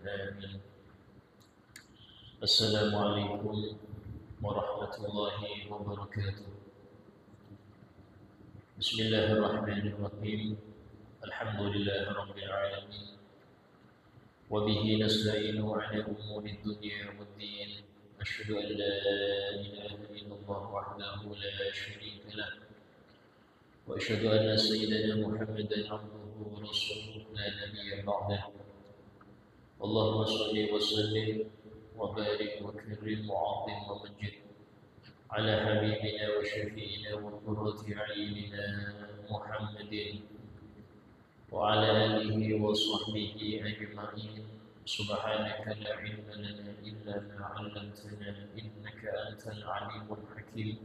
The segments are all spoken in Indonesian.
آمين. السلام عليكم ورحمة الله وبركاته. بسم الله الرحمن الرحيم. الحمد لله رب العالمين، وبه نستعين على أمور الدنيا والدين. أشهد أن لا إله إلا الله وحده لا شريك له، وأشهد أن سيدنا محمدا عبده ورسوله لا نبي بعده. اللهم صل وسلم وبارك وكرم وعظم ومجد على حبيبنا وشفينا وقرة أعيننا محمد وعلى آله وصحبه أجمعين. سبحانك لا علم لنا إلا ما علمتنا إنك أنت العليم الحكيم.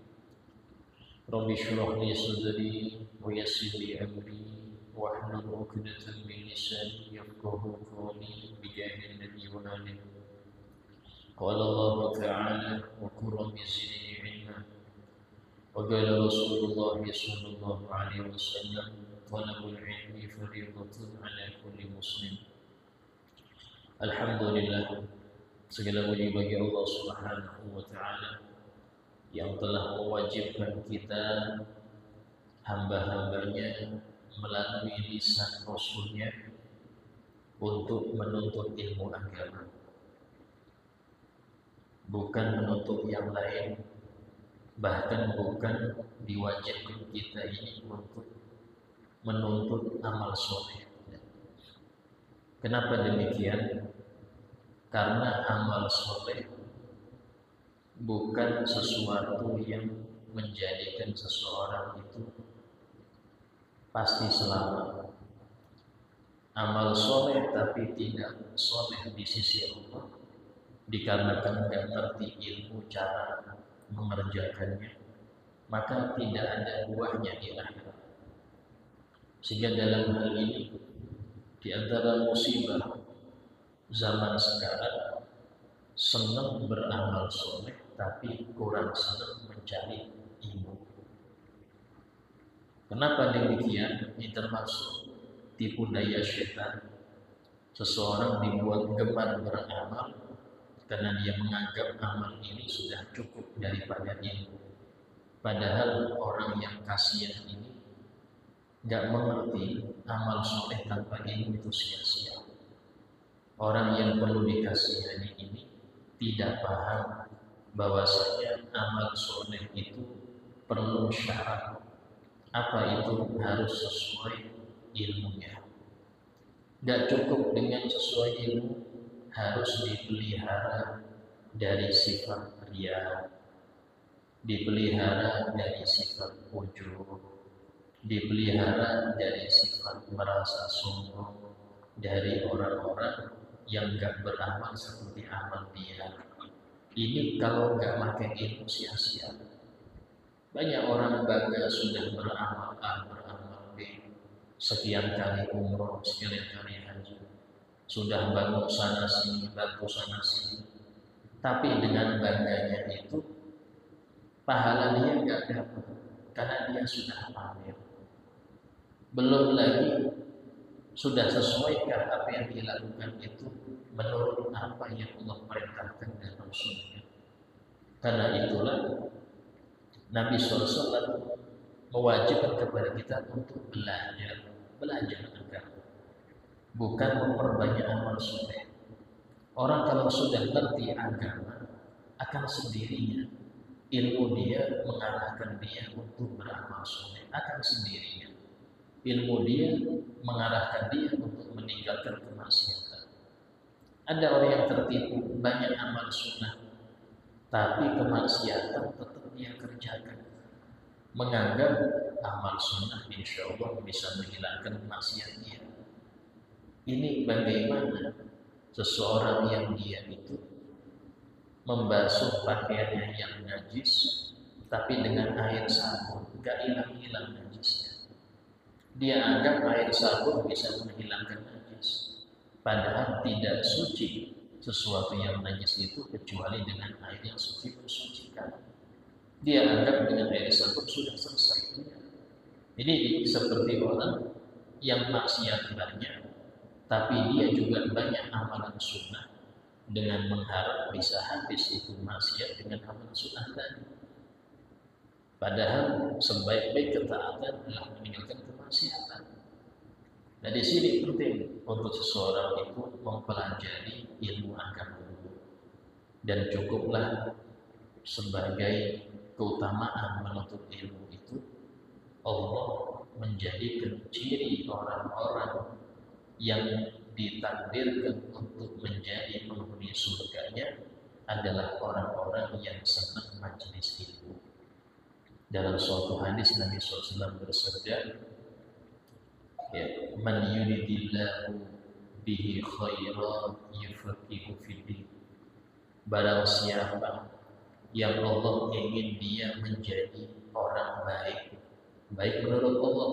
رب اشرح لي صدري ويسر لي أمري واحلل عقدة من لساني يفقهوا قولي بجاه النبي وآله. قال الله تعالى: وقل رب زدني علما. وقال رسول الله صلى الله عليه وسلم: طلب العلم فريضة على كل مسلم. Alhamdulillah, segala puji bagi Allah Subhanahu wa taala yang telah mewajibkan kita hamba-hambanya melalui lisan Rasulnya untuk menuntut ilmu agama, bukan menuntut yang lain, bahkan bukan diwajibkan kita ini untuk menuntut amal soleh. Kenapa demikian? Karena amal soleh bukan sesuatu yang menjadikan seseorang itu pasti selamat. Amal soleh tapi tidak soleh di sisi Allah dikarenakan tidak ngerti ilmu cara mengerjakannya, maka tidak ada buahnya di akhirat. Sehingga dalam hal ini, di antara musibah zaman sekarang, senang beramal soleh tapi kurang senang mencari ilmu. Kenapa demikian? Ini termasuk tipu daya setan. Seseorang dibuat gemar beramal karena dia menganggap amal ini sudah cukup daripada ilmu. Padahal orang yang kasihan ini nggak mengerti amal soleh tanpa ilmu itu sia-sia. Orang yang perlu dikasihani ini tidak paham bahwasanya amal soleh itu perlu syarat. Apa itu? Harus sesuai ilmunya. Nggak cukup dengan sesuai ilmu, harus dipelihara dari sifat riya, dipelihara dari sifat ujub, dipelihara dari sifat merasa sombong dari orang-orang yang enggak beramal seperti amal dia. Ini kalau enggak pakai ilmu sia-sia. Banyak orang bangga sudah beramal A, beramal B, sekian kali umroh, sekian kali haji, sudah bangun sana sini, bantu sana sini, tapi dengan bangganya itu pahala dia enggak dapat karena dia sudah pamer. Belum lagi sudah sesuaikah apa yang dilakukan itu menurut apa yang Allah perintahkan dan Rasulnya. Karena itulah Nabi SAW mewajibkan kepada kita untuk belajar agama, bukan memperbanyak amal soleh. Orang kalau sudah ngerti agama, akan sendirinya ilmu dia mengarahkan dia untuk beramal soleh, akan sendirinya ilmu dia mengarahkan dia untuk meninggalkan kemaksiatan. Ada orang yang tertipu banyak amal sunnah, tapi kemaksiatan tetap dia kerjakan, menganggap amal sunnah insya Allah bisa menghilangkan maksiat dia. Ini bagaimana seseorang yang dia itu membasuh pakaiannya yang najis, tapi dengan air sabun gak hilang-hilang najisnya. Dia anggap air sabun bisa menghilangkan najis, padahal tidak suci sesuatu yang najis itu kecuali dengan air yang suci mensucikan. Dia anggap dengan air sabun sudah selesai. Ini seperti orang yang maksiat banyak, tapi dia juga banyak amalan sunnah dengan mengharap bisa habis itu maksiat dengan amalan sunnah tadi. Padahal sebaik-baik ketaatan adalah meninggalkan kemaksiatan. Nah di sini penting untuk seseorang itu mempelajari ilmu agama dulu, dan cukuplah sebagai keutamaan menuntut ilmu itu Allah menjadikan ciri orang-orang yang ditakdirkan untuk menjadi penghuni surganya adalah orang-orang yang senang majelis ilmu. Dalam suatu hadis Nabi SAW bersabda, ya, man yuridillahu bihi khairan yufaqihu fiddin. Barang siapa yang Allah ingin dia menjadi orang baik, baik menurut Allah,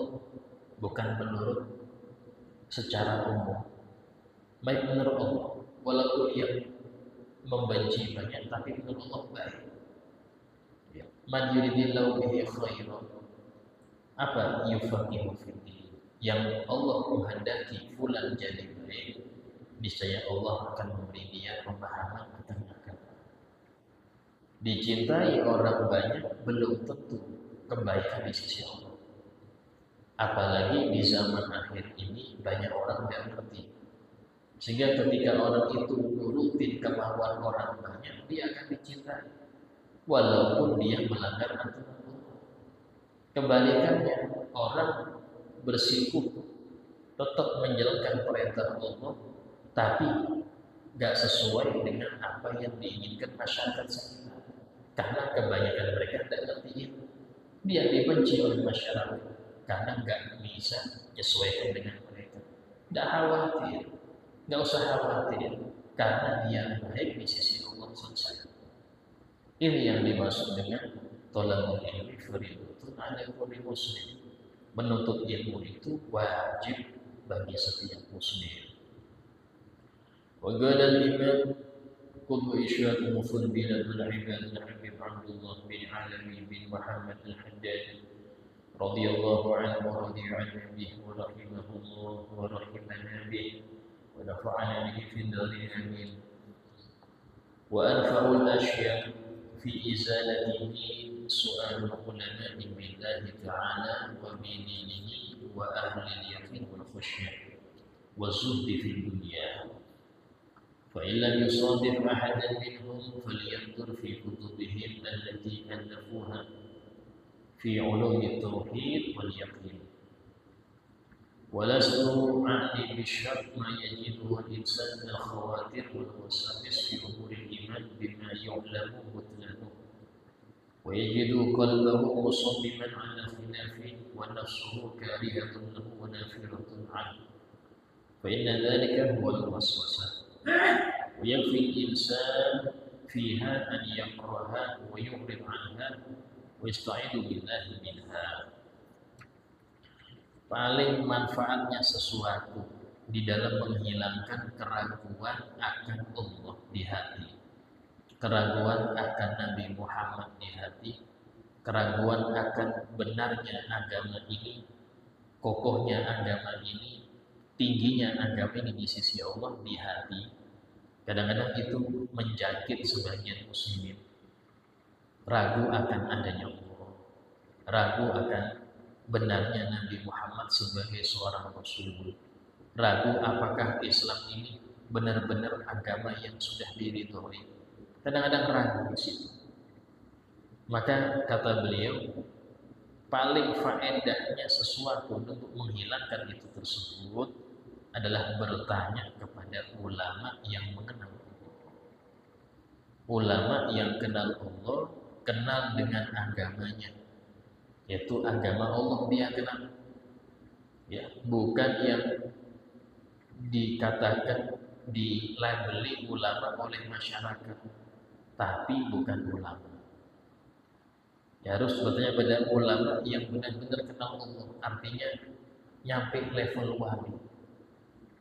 bukan menurut secara umum, baik menurut Allah, walaupun yang membenci banyak, tapi menurut Allah baik. Ya. Man yuridillahu bihi khairan, apa yufaqihu fiddin, yang Allah menghendaki fulan jadi baik, niscaya Allah akan memberi dia pemahaman tentang agama. Dicintai orang banyak belum tentu kebaikan di sisi Allah. Apalagi di zaman akhir ini banyak orang tidak ngerti. Sehingga ketika orang itu nurutin kemauan orang banyak, dia akan dicintai walaupun dia melanggar aturan Allah. Kebalikannya, orang bersikup tetap menjalankan perintah Allah, tapi gak sesuai dengan apa yang diinginkan masyarakat sekitar. Karena kebanyakan mereka tidak ngerti itu. Dia dibenci oleh masyarakat karena gak bisa menyesuaikan dengan mereka. Tidak khawatir, gak usah khawatir, karena dia baik di sisi Allah selesai. Ini yang dimaksud dengan tolakul ilmi fardhun 'ala kulli muslim. Menuntut ilmu itu wajib bagi setiap muslim. Wa qala al-imam qul isyad mufaddila al-ibad al-habib Abdullah bin Alawi bin Muhammad al-Haddad radhiyallahu anhu wa radiya anhu bihi wa rahimahullah wa rahimana bihi wa nafa'ana bihi fid darin amin. Wa anfa'ul asya' fi izalatihi su'alul ulama'i billahi ta'ala wa bidinihi wa ahli al-yaqin wal khusyuk wa zuhdi fid dunya. فإن لم يصادف أحدا منهم فلينظر في كتبهم التي ألفوها في علوم التوحيد واليقين. ولست أعني بالشرط ما يجده الإنسان من الخواطر والوساوس في أمور الإيمان بما يعلم بطلانه، ويجد قلبه مصمما على خلافه ونفسه كارهة له ونافرة عنه، فإن ذلك هو الوسوسة. ويكفي الإنسان فيها أن يقرأها ويعرض عنها ويستعيذ بالله منها. Paling manfaatnya sesuatu di dalam menghilangkan keraguan akan Allah di hati, keraguan akan Nabi Muhammad di hati, keraguan akan benarnya agama ini, kokohnya agama ini, tingginya agama ini di sisi Allah di hati. Kadang-kadang itu menjangkit sebagian muslimin, ragu akan adanya Allah, ragu akan benarnya Nabi Muhammad sebagai seorang Rasul, ragu apakah Islam ini benar-benar agama yang sudah diridhoi. Kadang-kadang ragu di situ. Maka kata beliau, paling faedahnya sesuatu untuk menghilangkan itu tersebut adalah bertanya kepada ulama yang mengenal Allah. Ulama yang kenal Allah, kenal dengan agamanya, yaitu agama Allah dia kenal. Ya, bukan yang dikatakan dilabeli ulama oleh masyarakat, tapi bukan ulama. Ya, harus bertanya pada ulama yang benar-benar kenal Allah, artinya nyampe level wali.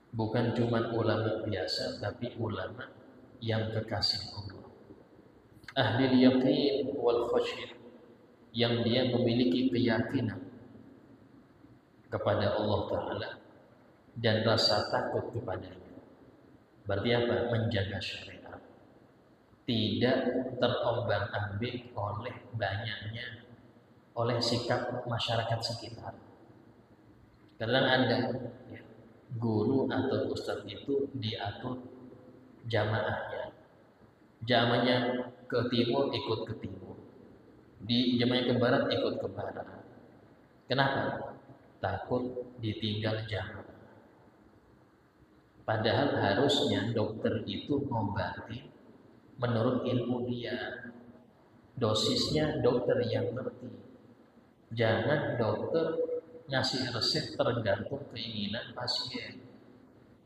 Bukan cuma ulama biasa, tapi ulama yang kekasih Allah. Ahli yaqin wal khasyid, yang dia memiliki keyakinan kepada Allah Ta'ala dan rasa takut kepadanya. Berarti apa? Menjaga syariat, tidak terombang-ambing oleh banyaknya, oleh sikap masyarakat sekitar. Kadang ada ya, guru atau ustadz itu diatur jamaahnya, jamaahnya ke timur ikut ke timur, di jamaahnya ke barat ikut ke barat. Kenapa? Takut ditinggal jamaah. Padahal harusnya dokter itu mengobati menurut ilmu dia, dosisnya dokter yang ngerti. Jangan dokter ngasih resep tergantung keinginan pasien.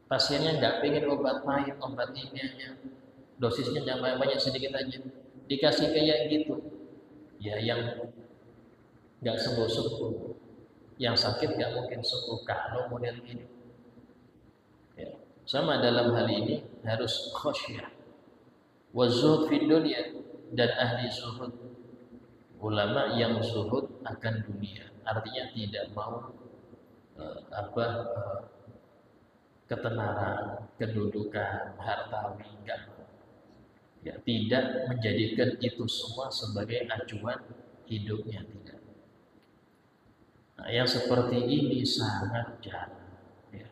Pasiennya nggak pengen obat pahit, obat ini aja, dosisnya jangan banyak, sedikit aja, dikasih kayak gitu. Ya yang nggak sembuh-sembuh, yang sakit nggak mungkin sembuh kalau model ini. Ya. Sama dalam hal ini harus khasyah, wazuhud fid dunya, dan ahli zuhud, ulama yang zuhud akan dunia, artinya tidak mau ketenaran, kedudukan, hartawi, enggak. Ya, tidak menjadikan itu semua sebagai acuan hidupnya, tidak. Nah, yang seperti ini sangat jarang, ya.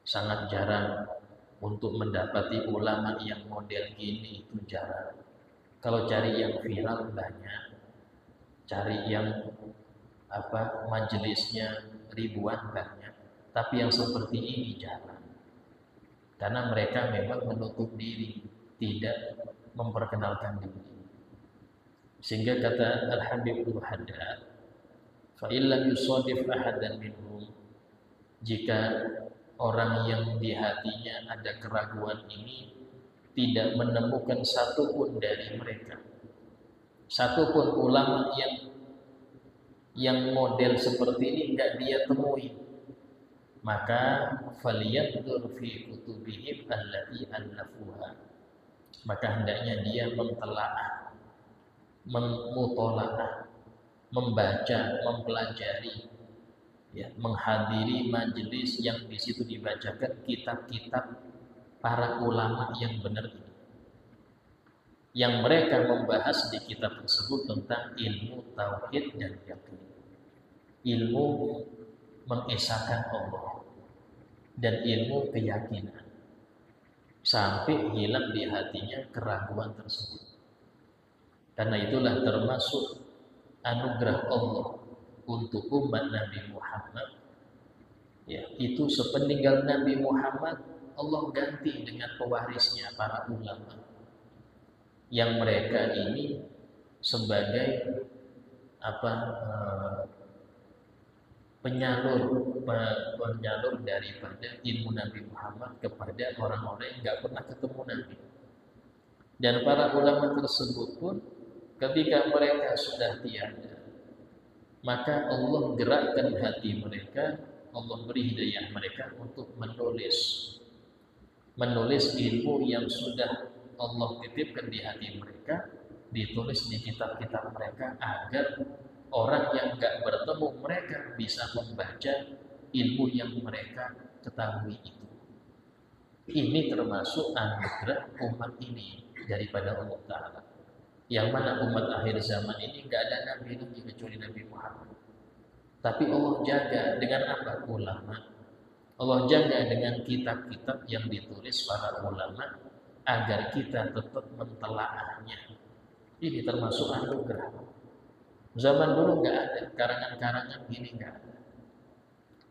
Sangat jarang untuk mendapati ulama yang model gini, itu jarang. Kalau cari yang viral banyak, cari yang majelisnya ribuan banyak, tapi yang seperti ini jarang. Karena mereka memang menutup diri, tidak memperkenalkan diri. Sehingga kata Al-Habib Al-Haddad, fa illam yusadif ahadan minhum, jika orang yang di hatinya ada keraguan ini tidak menemukan satupun dari mereka, satupun ulama yang model seperti ini enggak dia temui, maka falyanzur fi kutubihim allati allafuha, maka hendaknya dia mentelaah, memutolaah, membaca, mempelajari, ya, menghadiri majelis yang di situ dibacakan kitab-kitab para ulama yang benar ini, yang mereka membahas di kitab tersebut tentang ilmu tauhid dan yakin, ilmu mengesahkan Allah dan ilmu keyakinan, sampai hilang di hatinya keraguan tersebut. Karena itulah termasuk anugerah Allah untuk umat Nabi Muhammad, ya, itu sepeninggal Nabi Muhammad Allah ganti dengan pewarisnya para ulama, yang mereka ini sebagai penyalur daripada ilmu Nabi Muhammad kepada orang-orang yang nggak pernah ketemu Nabi. Dan para ulama tersebut pun ketika mereka sudah tiada, maka Allah gerakkan hati mereka, Allah beri hidayah mereka untuk menulis ilmu yang sudah Allah titipkan di hati mereka, ditulis di kitab-kitab mereka, agar orang yang enggak bertemu mereka bisa membaca ilmu yang mereka ketahui itu. Ini termasuk anugerah umat ini daripada Allah Ta'ala, yang mana umat akhir zaman ini enggak ada nabi lagi kecuali Nabi Muhammad. Tapi Allah jaga dengan apa? Ulama. Allah jaga dengan kitab-kitab yang ditulis para ulama agar kita tetap mentelaahnya. Ini termasuk anugerah. Zaman dulu nggak ada karangan-karangan gini, nggak ada.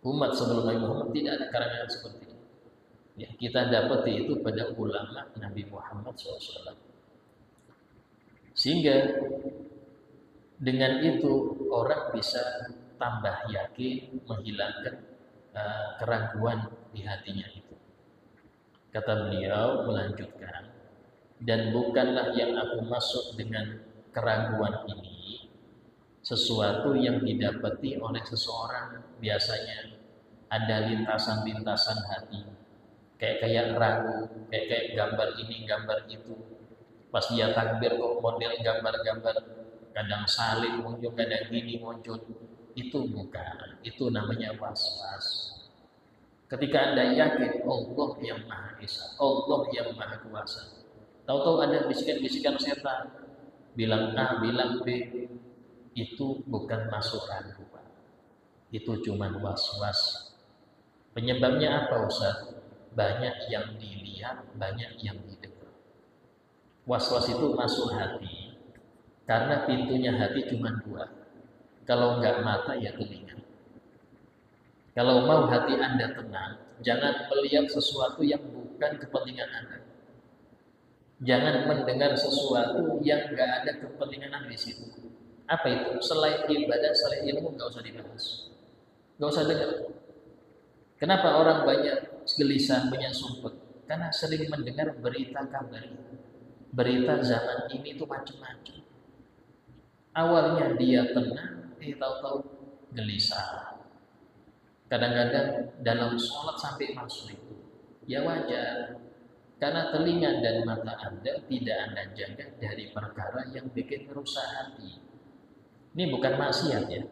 Umat sebelum Nabi Muhammad tidak ada karangan seperti ini. Ya, kita dapat itu pada ulama Nabi Muhammad SAW. Sehingga dengan itu orang bisa tambah yakin, menghilangkan keraguan di hatinya itu. Kata beliau melanjutkan, dan bukanlah yang aku maksud dengan keraguan ini sesuatu yang didapati oleh seseorang. Biasanya ada lintasan-lintasan hati, kayak ragu, kayak gambar ini gambar itu, pas dia takbir kok model gambar-gambar, kadang salib muncul, kadang gini muncul. Itu bukan, itu namanya was-was. Ketika Anda yakin Allah yang Maha Esa, Allah yang Maha Kuasa, tahu-tahu ada bisikan-bisikan setan, bilang A, bilang B, itu bukan masuk ragu, Pak. Itu cuma was-was. Penyebabnya apa, Ustaz? Banyak yang dilihat, banyak yang didengar. Was-was itu masuk hati, karena pintunya hati cuma dua. Kalau enggak mata, ya telinga. Kalau mau hati Anda tenang, jangan melihat sesuatu yang bukan kepentingan Anda. Jangan mendengar sesuatu yang nggak ada kepentingan Anda di situ. Apa itu? Selain ibadah, selain ilmu, nggak usah dibahas. Nggak usah dengar. Kenapa orang banyak gelisah, banyak sumpah? Karena sering mendengar berita kabar. Berita zaman ini itu macam-macam. Awalnya dia tenang, tahu-tahu gelisah. Kadang-kadang dalam sholat sampai masuk itu, ya wajar. Karena telinga dan mata Anda tidak Anda jaga dari perkara yang bikin merusak hati. Ini bukan maksiat ya.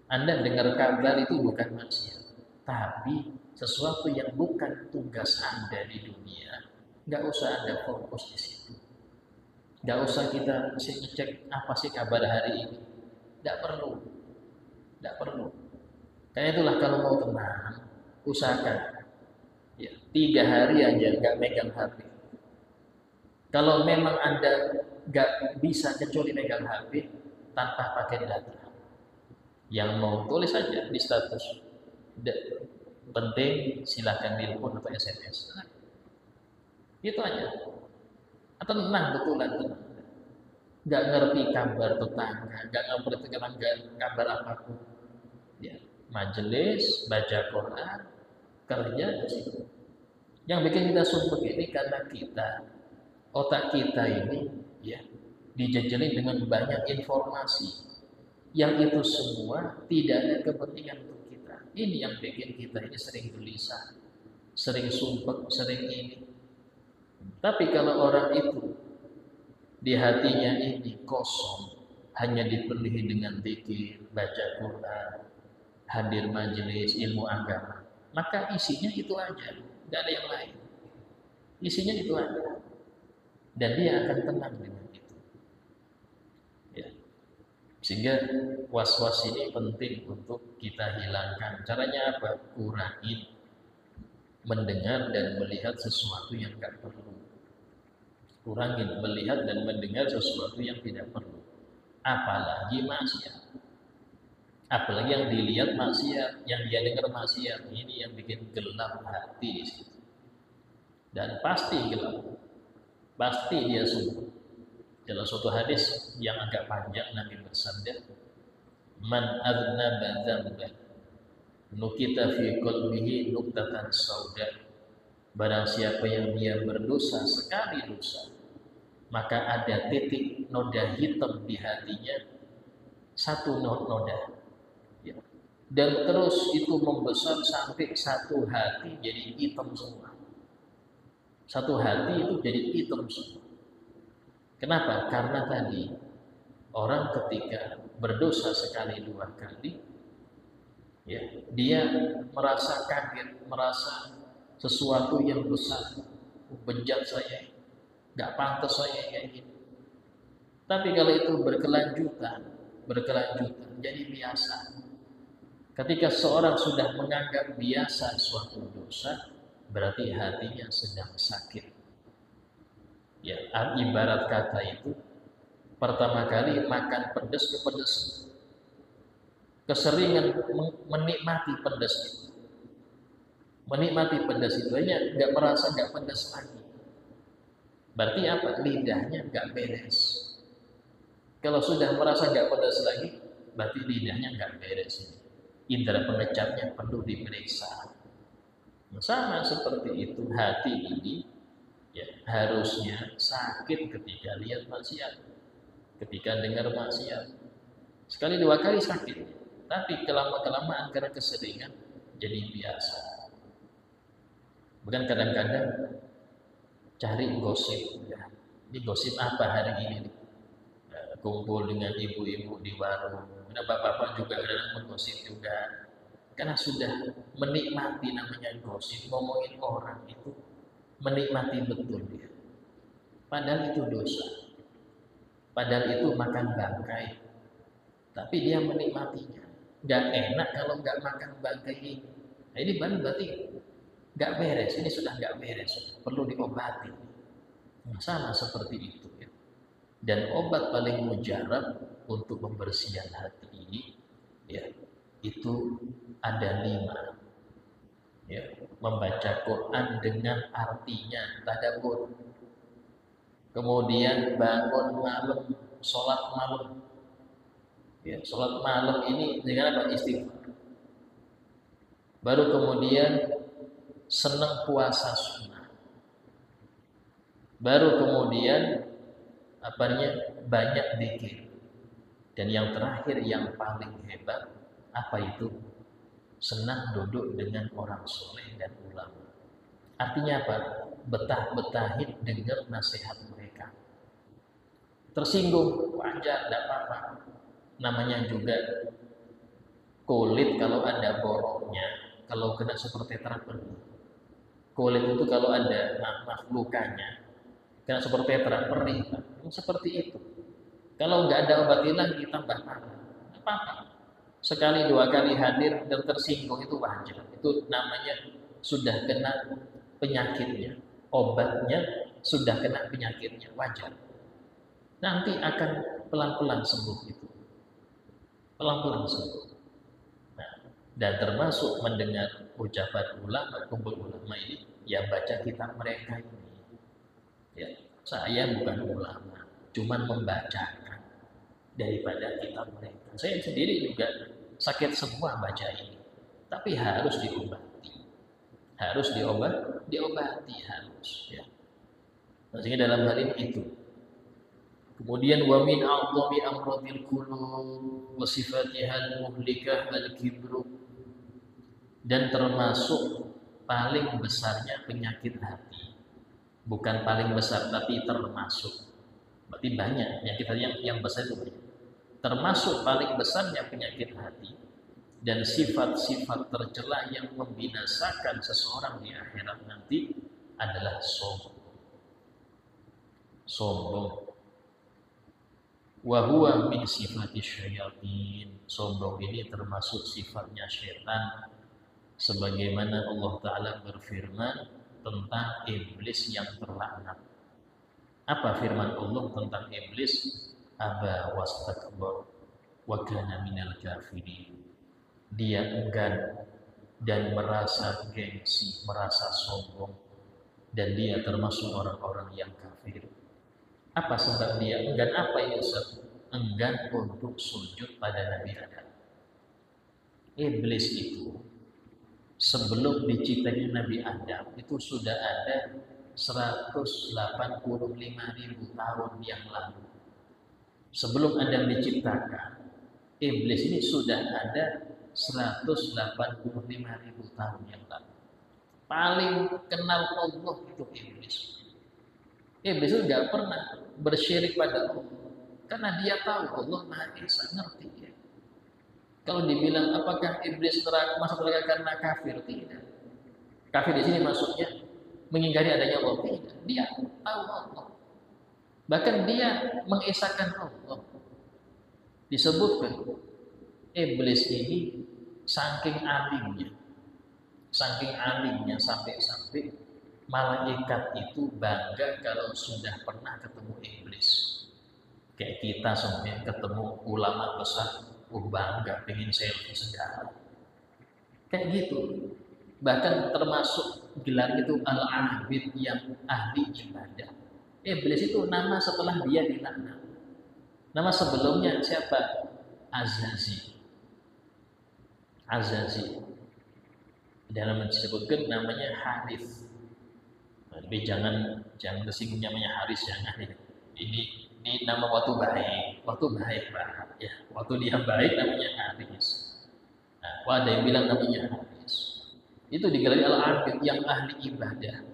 Anda dengar kabar itu bukan maksiat. Tapi sesuatu yang bukan tugas Anda di dunia, nggak usah Anda fokus di situ. Nggak usah kita mesti ngecek apa sih kabar hari ini. Nggak perlu. Nggak perlu. Karena itulah kalau mau tenang, usahakan ya, 3 hari aja nggak megang HP. Kalau memang Anda nggak bisa kecuali megang HP tanpa pakai data, yang mau tulis saja di status. Penting silahkan telepon atau SMS. Itu aja. Atau tenang betulan tenang. Nggak ngerti kabar tetangga, nggak ngerti kabar apapun. Ya. Majelis, baca Quran, kerja di situ. Yang bikin kita sumpah ini karena otak kita ini ya dijejeli dengan banyak informasi yang itu semua tidak ada kepentingan untuk kita. Ini yang bikin kita ini sering gelisah, sering sumpah, sering ini. Tapi kalau orang itu di hatinya ini kosong, hanya dipenuhi dengan zikir, baca Quran, hadir majelis ilmu agama, maka isinya itu aja, tidak ada yang lain. Isinya itu aja, dan dia akan tenang dengan itu. Ya. Sehingga was-was ini penting untuk kita hilangkan. Caranya apa? Kurangi mendengar dan melihat sesuatu yang tidak perlu. Kurangi melihat dan mendengar sesuatu yang tidak perlu. Apalagi maksiat. Apalagi yang dilihat maksiat, yang dia dengar maksiat, ini yang bikin gelap hati di situ. Dan pasti gelap, pasti dia sungguh. Dalam suatu hadis yang agak panjang Nabi bersabda, "Man adnaba dzamban, nukita fi qalbihi nuqtatan sauda." Barang siapa yang dia berdosa sekali dosa, maka ada titik noda hitam di hatinya, satu noda. Dan terus itu membesar sampai satu hati jadi hitam semua. Satu hati itu jadi hitam semua. Kenapa? Karena tadi orang ketika berdosa sekali 2 kali, ya, dia merasa kaget, merasa sesuatu yang besar, bejat saya, nggak pantas saya kayak gini. Tapi kalau itu berkelanjutan, jadi biasa. Ketika seorang sudah menganggap biasa suatu dosa, berarti hatinya sedang sakit. Ya, ibarat kata itu, pertama kali makan pedas ke pedas, keseringan menikmati pedas itu, hanya nggak merasa nggak pedas lagi. Berarti apa? Lidahnya nggak beres. Kalau sudah merasa nggak pedas lagi, berarti lidahnya nggak beres ini. Indra pengecapnya perlu diperiksa. Sama seperti itu hati ini ya, harusnya sakit ketika lihat maksiat, ketika dengar maksiat. Sekali 2 kali sakit, tapi kelamaan karena keseringan jadi biasa. Bukan kadang-kadang cari gosip ya. Ini gosip apa hari ini nih? Kumpul dengan ibu-ibu di warung. Nah, bapak-bapak juga kadang menggosip juga. karena sudah menikmati namanya gosip, ngomongin orang itu menikmati betul dia. Padahal itu dosa. Padahal itu makan bangkai. Tapi dia menikmatinya. Gak enak kalau gak makan bangkai ini. Nah, ini berarti gak beres. Ini sudah gak beres. Perlu diobati. Nah, sama seperti itu. Ya. Dan obat paling mujarab untuk pembersihan hati ini, ya, itu ada 5. Ya, membaca Quran dengan artinya, tadabbur. Kemudian bangun malam, sholat malam. Ya, sholat malam ini dengan apa? Istighfar. Baru kemudian senang puasa sunnah. Baru kemudian banyak zikir. Dan yang terakhir yang paling hebat apa itu? Senang duduk dengan orang soleh dan ulama. Artinya apa? Betah-betahin dengar nasihat mereka. Tersinggung, wajar, tidak apa-apa. Namanya juga kulit kalau ada boroknya, kalau kena seperti perih. Kulit itu kalau ada lukanya, kena seperti perih. Seperti itu. Kalau nggak ada obat hilang, kita tambah parah. Apa-apa. Sekali 2 kali hadir dan tersinggung itu wajar. Itu namanya sudah kena penyakitnya. Obatnya sudah kena penyakitnya, wajar. Nanti akan pelan-pelan sembuh itu. Pelan-pelan sembuh. Nah, dan termasuk mendengar ucapan ulama, kumpul ulama ini, ya baca kitab mereka ini. Ya, saya bukan ulama, cuman membacakan daripada kitab mereka. Saya sendiri juga sakit semua baca ini, tapi harus diobati, harus diobati harus. Ya. Maksudnya dalam hal ini itu. Kemudian wa min a'dhami amradil qulub wa sifatihal muhlikah al-kibru, dan termasuk paling besarnya penyakit hati. Bukan paling besar tapi termasuk. Berarti banyak penyakit hati yang besar itu banyak. Termasuk paling besarnya penyakit hati dan sifat-sifat tercela yang membinasakan seseorang di akhirat nanti adalah sombong. Sombong. Wa huwa min sifati syayatin. Sombong ini termasuk sifatnya syaitan, sebagaimana Allah Ta'ala berfirman tentang iblis yang terlaknat. Apa firman Allah tentang iblis? Aba wastakbar wa kana minal kafirin. Dia enggan dan merasa gengsi, merasa sombong, dan dia termasuk orang-orang yang kafir. Apa sebab dia enggan? Apa yang enggan untuk sujud pada Nabi Adam? Iblis itu sebelum diciptanya Nabi Adam itu sudah ada 185.000 tahun yang lalu. Sebelum Adam diciptakan, iblis ini sudah ada 185.000 tahun yang lalu. Paling kenal Allah itu iblis. Iblis itu tidak pernah bersyirik pada Allah, karena dia tahu Allah Maha Esa, ngerti ya. Kalau dibilang apakah iblis masuk neraka karena kafir? Tidak. Kafir di sini maksudnya mengingkari adanya Allah. Tidak. Dia tahu Allah. Bahkan dia mengesahkan Allah. Disebutkan iblis ini saking alimnya sampai malaikat itu bangga kalau sudah pernah ketemu iblis. Kayak kita semuanya ketemu ulama besar, bangga, pengen selfie segala. Kayak gitu. Bahkan termasuk gelar itu al-abid, yang ahli ibadah. Iblis itu nama setelah dia dilaknat. Nama sebelumnya siapa? Azazi. Dalam disebutkan namanya Haris. Tapi jangan tersinggung namanya Haris, jangan. Ini nama waktu baik Pak. Ya, waktu dia baik namanya Haris. Nah, ada yang bilang namanya Haris. Itu digelari al-abid, yang ahli ibadah.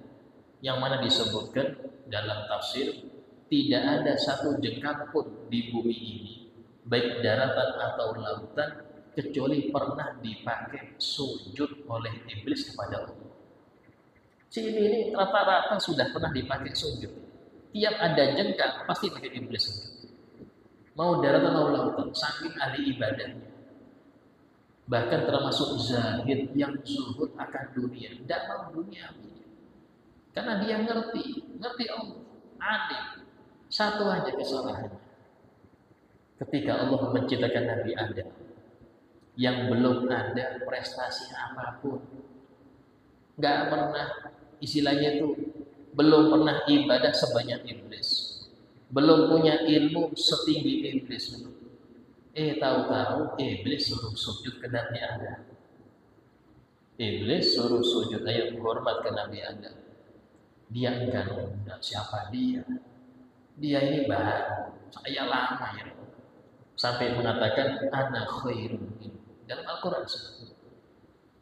Yang mana disebutkan dalam tafsir tidak ada satu jengkal pun di bumi ini, baik daratan atau lautan, kecuali pernah dipakai sujud oleh iblis kepada Allah. Si ini rata-rata sudah pernah dipakai sujud. Tiap ada jengkal pasti pakai iblis sujud. Mau daratan mau lautan, saking ahli ibadahnya. Bahkan termasuk zahid yang zuhud akan dunia, tidak mau dunia. Karena dia ngerti Allah, adil. Satu aja kesalahannya. Ketika Allah menciptakan Nabi Adam, yang belum ada prestasi apapun, nggak pernah, istilahnya itu belum pernah ibadah sebanyak iblis, belum punya ilmu setinggi iblis. Tahu-tahu iblis suruh sujud ke Nabi Adam. Iblis suruh sujud ayat hormat ke Nabi Adam. Dia enggak, siapa dia? Dia ini baru, saya lama ya. Sampai mengatakan ana khairun dalam Al-Quran.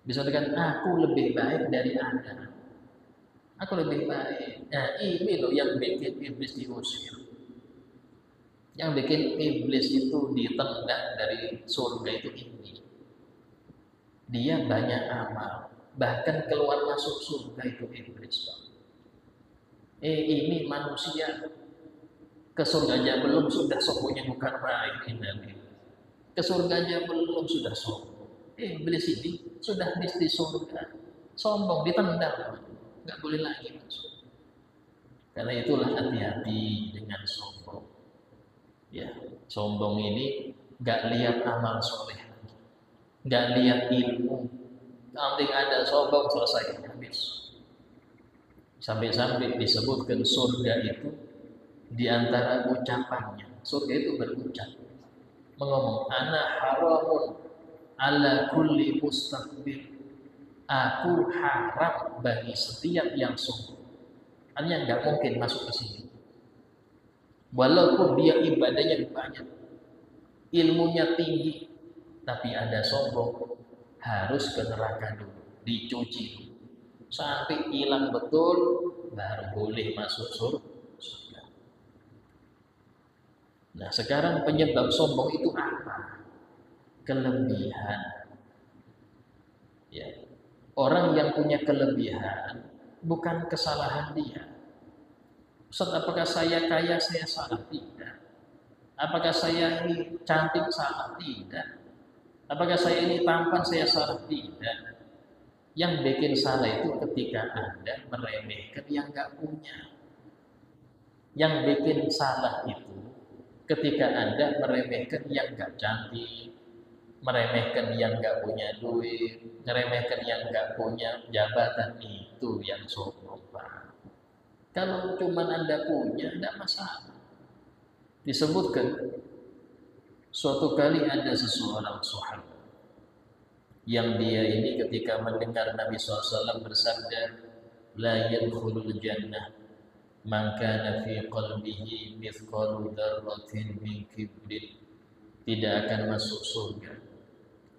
Bisa dikatakan aku lebih baik dari Anda. Aku lebih baik. Nah, ini loh yang bikin iblis diusir. Yang bikin iblis itu ditendang dari surga itu ini. Dia banyak amal, bahkan keluar masuk surga itu iblis. Ini manusia ke surga aja belum sudah sombongnya bukan baik ini. Ke surga aja belum sudah sombong. Iblis ini sudah di surga, sombong ditendang, nggak boleh lagi masuk. Karena itulah hati-hati dengan sombong. Ya, sombong ini nggak lihat amal soleh, nggak lihat ilmu. Nanti ada sombong selesai habis. Sampai-sampai disebutkan surga itu di antara ucapannya, surga itu berucap, mengomong, ana haramun ala kulli mustakbir. Aku haram bagi setiap yang sombong. Artinya nggak mungkin masuk ke sini. Walaupun dia ibadahnya banyak, ilmunya tinggi, tapi ada sombong, harus ke neraka dulu, dicuci sampai hilang betul, baru boleh masuk surga. Nah, sekarang penyebab sombong itu apa? Kelebihan. Ya. Orang yang punya kelebihan bukan kesalahan dia. Ustaz, apakah saya kaya saya salah? Tidak. Apakah saya ini cantik salah? Tidak. Apakah saya ini tampan saya salah? Tidak. Yang bikin salah itu ketika Anda meremehkan yang nggak punya. Yang bikin salah itu ketika Anda meremehkan yang nggak cantik, meremehkan yang nggak punya duit, meremehkan yang nggak punya jabatan, itu yang sombong, Pak. Kalau cuma Anda punya, tidak masalah. Disebutkan suatu kali ada seseorang sahabat yang dia ini ketika mendengar Nabi SAW bersabda, la yadkhulul jannah man kana fi qalbihi mithqalu dzarratin min kibrin. Tidak akan masuk surga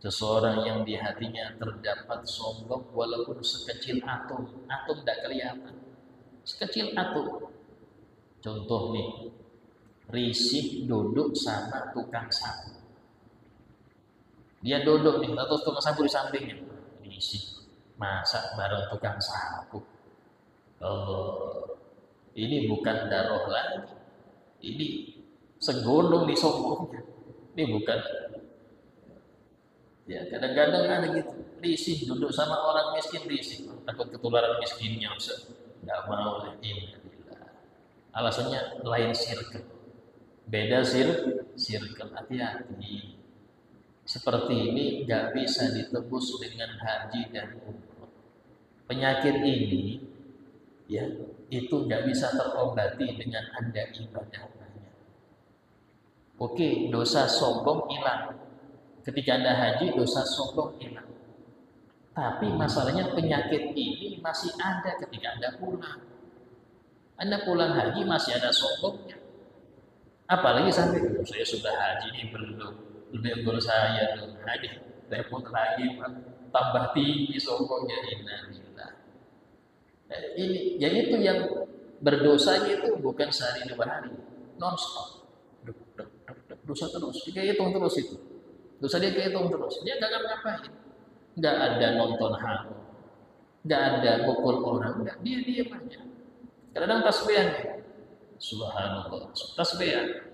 seseorang yang di hatinya terdapat sombong walaupun sekecil atom tidak kelihatan, sekecil atom. Contoh nih, risih duduk sama tukang sapu. Dia duduk nih, atau tukang sapu di sampingnya, risih, masa bareng tukang sapu. Ini bukan daroh lagi, ini segondong di sombongnya. Ini bukan. Ya, kadang-kadang ada gitu, risih duduk sama orang miskin, risih, takut ketularan miskinnya, nggak mau lagi. Alasannya lain circle, beda circle. Hati-hati. Seperti ini nggak bisa ditebus dengan haji dan umroh. Penyakit ini, ya, itu nggak bisa terobati dengan Anda ibadah banyak. Oke, dosa sombong hilang. Ketika Anda haji, dosa sombong hilang. Tapi masalahnya penyakit ini masih ada ketika Anda pulang. Anda pulang haji masih ada sombongnya. Apalagi sampai saya sudah haji ini belum, lebih unggul saya belum haji, repot lagi Pak, tambah tinggi sombongnya. Innalillah. Ini, yang itu yang berdosanya itu bukan sehari 2 hari, non-stop, dosa terus, jika hitung terus itu. Dosa dia kehitung terus. Dia nggak ngapain. Nggak ada nonton haram, nggak ada pukul orang, nggak, dia diam aja. Kadang tasbihan, subhanallah, tasbihan.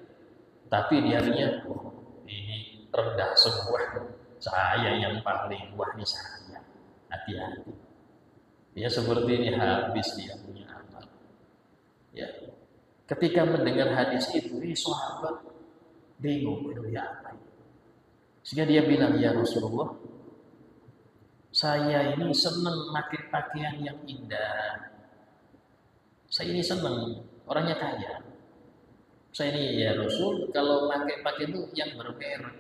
Tapi di hatinya, oh, ini rendah semua. Saya yang paling wah nih saya. Hati-hati. Ya seperti ini habis dia punya amal. Ya. Ketika mendengar hadis itu, sahabat bingung, ya apa ini? Sehingga dia bilang, ya Rasulullah, saya ini senang pakai pakaian yang indah. Saya ini senang, orangnya kaya. Saya ini ya Rasul, kalau pakai pakaian itu yang bermerek,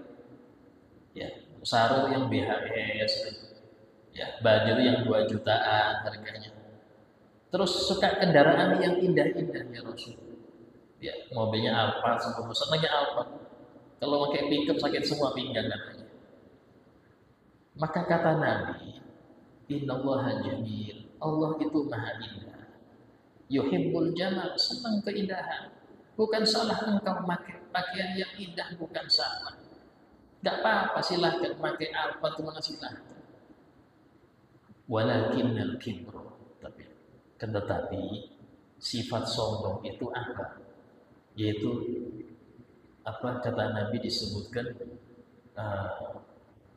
ya sarung yang BHS, ya baju yang 2 jutaan harganya. Terus suka kendaraan yang indah-indah ya Rasul. Ya mobilnya Alphard, senangnya Alphard. Kalau pakai pickup sakit semua pinggang katanya. Maka kata Nabi, Innallaha jamil, Allah itu maha indah. Yuhibbul jamal, senang keindahan. Bukan salah engkau pakai pakaian yang indah, bukan salah. Gak apa-apa, silahkan pakai apa cuma silahkan. Walakinnal kibru, tetapi sifat sombong itu apa? Yaitu apa kata Nabi disebutkan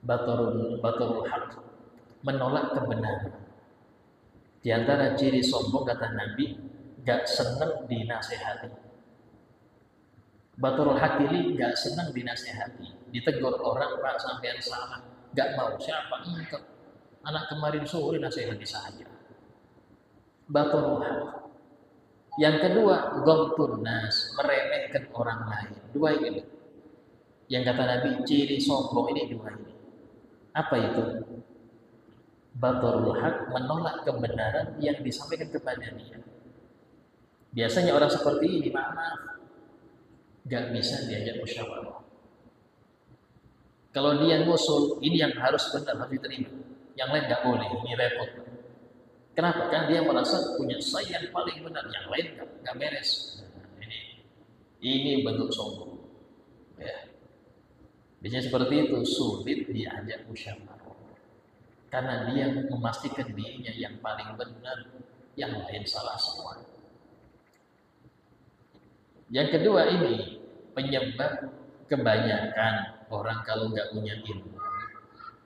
batarul haq, menolak kebenaran. Di antara ciri sombong kata Nabi, gak senang dinasehati. Batarul haq ini gak senang dinasehati. Ditegur orang, Pak sampean salah, gak mau. Siapa engkau? Anak kemarin sore nasihati saja. Batarul haq. Yang kedua, ghamtun nas, meremehkan orang lain. Dua ini. Yang kata Nabi, ciri sombong ini dua ini. Apa itu? Batarul haq, menolak kebenaran yang disampaikan kepada dia. Biasanya orang seperti ini, maaf, gak bisa diajak musyawarah. Kalau dia ngusul, ini yang harus benar, harus diterima. Yang lain gak boleh, ini repot. Kenapa? Kan dia merasa punya saya yang paling benar, yang lain gak beres. Ini bentuk sombong. Ya. Biasanya seperti itu, sulit diajak musyawarah. Karena dia memastikan dirinya yang paling benar, yang lain salah semua. Yang kedua ini, penyebab kebanyakan orang kalau nggak punya ilmu,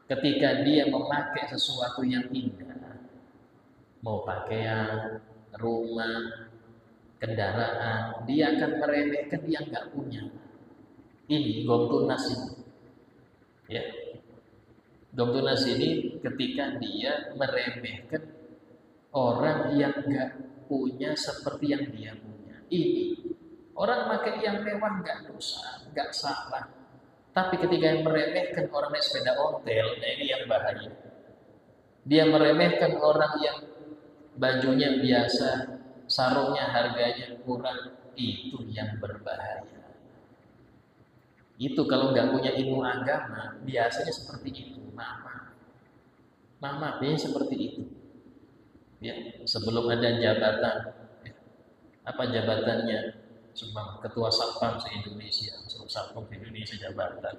ketika dia memakai sesuatu yang indah, mau pakaian, rumah, kendaraan, dia akan meremehkan yang nggak punya. Ini ghamtun nas ini. Ya. Ghamtun nas ini ketika dia meremehkan orang yang nggak punya seperti yang dia punya. Ini orang pakai yang mewah nggak dosa, nggak salah. Tapi ketika yang meremehkan orang naik sepeda ontel, nah ini yang bahaya. Dia meremehkan orang yang bajunya biasa, sarungnya harganya kurang, itu yang berbahaya. Itu kalau nggak punya ilmu agama, biasanya seperti itu. Mama, biasanya seperti itu. Ya, sebelum ada jabatan, apa jabatannya? Cuma ketua Satpam se-Indonesia, Satpam se-Indonesia jabatan.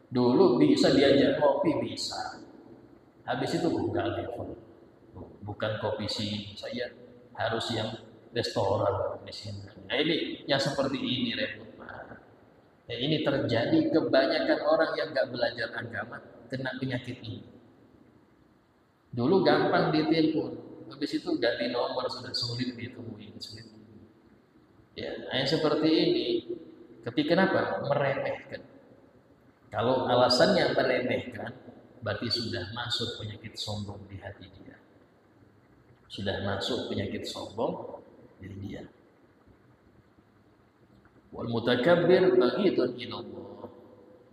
Dulu bisa diajak kopi, bisa. Habis itu enggak level. Bukan kopi sini, saya harus yang restoran di sini. Nah ini yang seperti ini repot. Nah, ini terjadi kebanyakan orang yang enggak belajar agama kena penyakit ini. Dulu gampang ditelepon, habis itu ganti nomor sudah sulit ditemui, sulit. Ya, yang seperti ini, ketika kenapa? Meremehkan. Kalau alasannya meremehkan, berarti sudah masuk penyakit sombong di hati dia. Sudah masuk penyakit sombong di dia. Wal mutakabbir baghidun ilallah.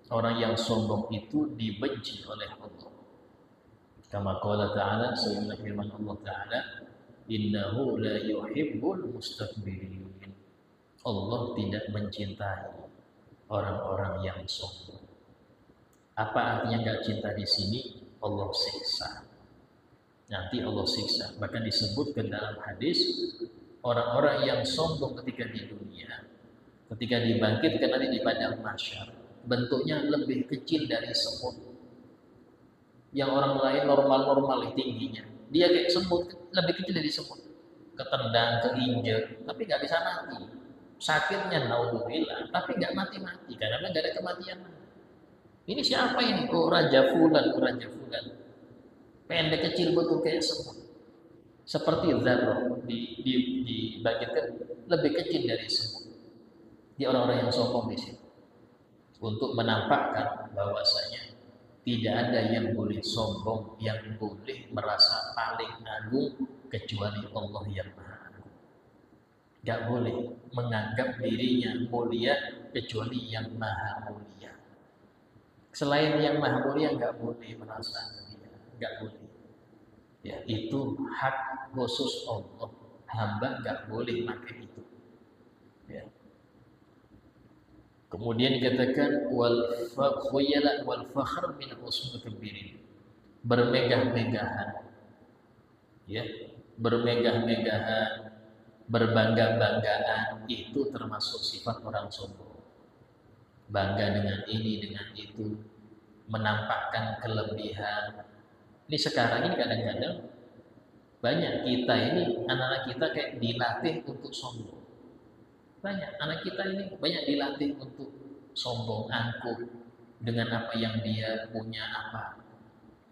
Orang yang sombong itu dibenci oleh Allah. Kama qala ta'ala, sebagaimana firman Allah Ta'ala, innahu la yuhibbul mustakbirin. Allah tidak mencintai orang-orang yang sombong. Apa artinya nggak cinta di sini? Allah siksa. Nanti Allah siksa. Bahkan disebutkan dalam hadis, orang-orang yang sombong ketika di dunia, ketika dibangkitkan nanti di padang mahsyar, bentuknya lebih kecil dari semut. Yang orang lain normal-normal tingginya, dia kayak semut, lebih kecil dari semut. Ketendang, keinjek, tapi nggak bisa mati. Sakitnya naudzubillah, tapi nggak mati-mati karena nggak ada kematian. Ini siapa ini? Oh, Raja Fulan, oh, Raja Fulan. Pendek kecil betul kayak semut. Seperti zarrah dibangkitkan lebih kecil dari semut. Di orang-orang yang sombong di sini. Untuk menampakkan bahwasanya tidak ada yang boleh sombong, yang boleh merasa paling agung kecuali Allah yang Maha Agung. Gak boleh menganggap dirinya mulia kecuali yang Maha Mulia. Selain yang Maha Mulia gak boleh merasa mulia, gak boleh. Ya, itu hak khusus Allah. Hamba gak boleh pakai itu. Ya. Kemudian dikatakan wal khuyala wal fakhr min husnul kabirin. Bermegah-megahan. Ya, bermegah-megahan, berbangga-banggaan itu termasuk sifat orang sombong. Bangga dengan ini, dengan itu, menampakkan kelebihan. Ini sekarang ini kadang-kadang banyak kita ini, anak-anak kita kayak dilatih untuk sombong. Banyak anak kita ini banyak dilatih untuk sombong, angkuh dengan apa yang dia punya apa.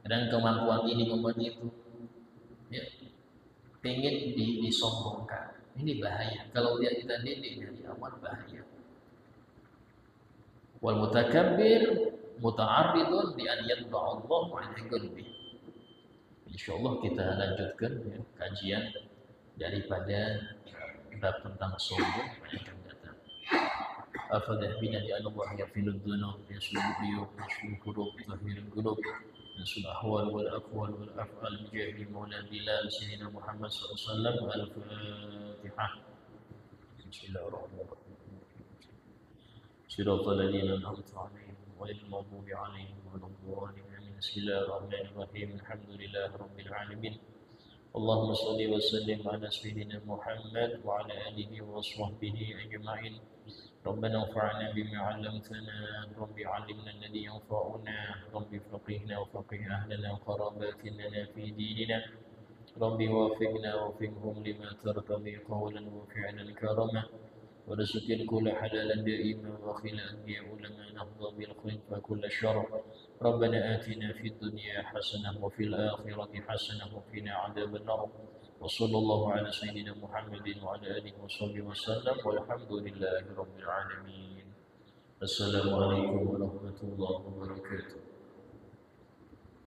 Dan kemampuan ini, kemampuan itu. Ya, pengen disombongkan. Ini bahaya. Kalau dia kita didik dari awal bahaya. Wal mutakabbir muta'arridun bi an yatba'allahu 'ala qalbi. Insyaallah kita lanjutkan ya, kajian daripada bab tentang sombong yang akan datang. Afadah bina di Allah yafilud dzunub yaslubu yub yaslubu qulub tahmirul qulub nasul ahwal wal aqwal wal af'al bijahi maula bilal sayyidina Muhammad sallallahu alaihi wasallam. Al-Fatihah. Bismillahirrahmanirrahim. Shiratal ladzina an'amta 'alaihim ghairil maghdubi 'alaihim waladdallin. Bismillahirrahmanirrahim. Alhamdulillahirabbil alamin. Allahumma shalli wa sallim ala sayyidina Muhammad wa ala alihi wa sahbihi ajma'in. ربنا انفعنا بما علمتنا رب علمنا الذي ينفعنا رب فقهنا وفقه أهلنا وقراباتنا في ديننا رب وفقنا وفقهم لما ترتضي قولا وفعلا كرما ورزق كل حلالا دائما وخلا يا علماء نهضى بالخير فكل شر ربنا آتنا في الدنيا حسنة وفي الآخرة حسنة وقنا عذاب النار وصلى الله على سيدنا محمد وعلى آله وصحبه وسلم والحمد لله رب العالمين. السلام عليكم ورحمة الله وبركاته.